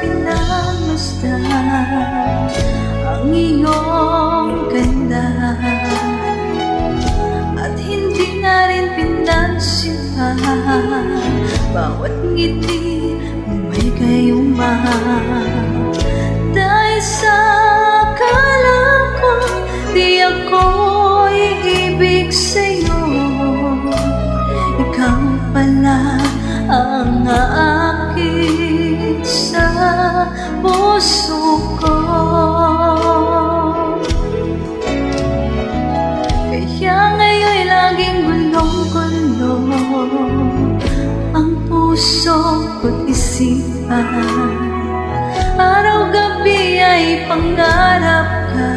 pinagmasdan ang iyong ganda, at hindi na rin pinansin pa bawat ngiti may gayuma. Dahil sa akala ko di ako iibig sa'yo, ikaw pala ang aakit sa puso ko. Kaya ngayon'y laging gulong-gulo ang puso ko't isipan. Araw-gabi ay pangarap ka,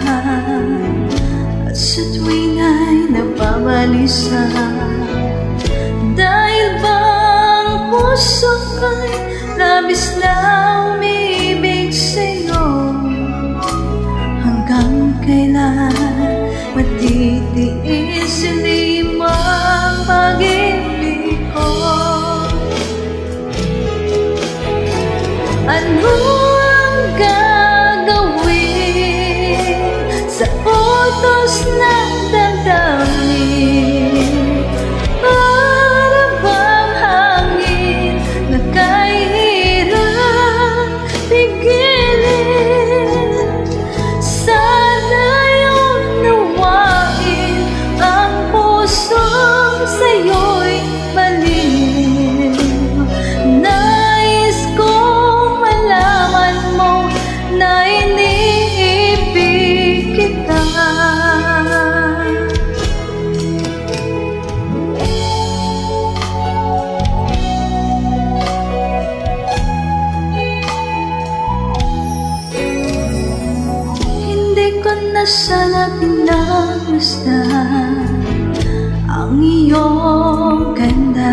at sa tuwing ay nababalisa. Dahil bang puso ko'y labis na umibig sa'yo, hanggang kailan matitiis limang pag-ibig ko? Ano ang gagawin sa utos ng damdamin? Para bang hangin na kahirap pigilin? Sana iyong nawain ang pusong sa'yo'y baliw. Nais kong malaman mo na iniibig kita. Hindi ko na sana pinagmasdan ang iyong ganda,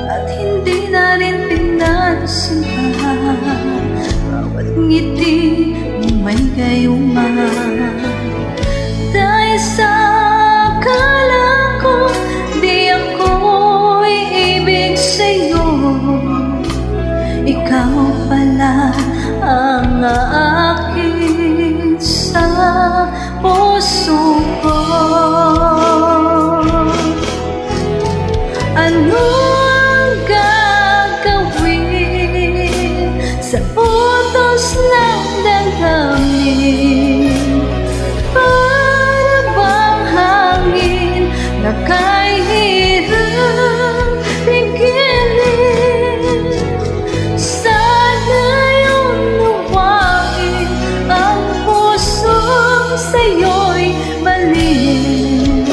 at hindi na rin pinansin pa bawat ngiti may gayuma. Dahil sa akala ko di ako iibig sa'yo, ikaw pala ang aakit sa puso ko. Ano ang gagawin sa utos ng damdamin? Para bang hangin na kahirap pigilin? Sana iyong nawain ang pusong sa'yo'y baliw.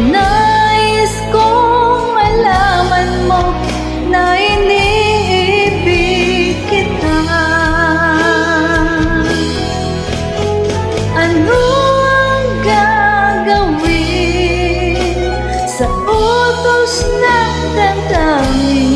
Nais kong malaman mo na iniibig kita. Ano ang gagawin sa utos ng damdamin?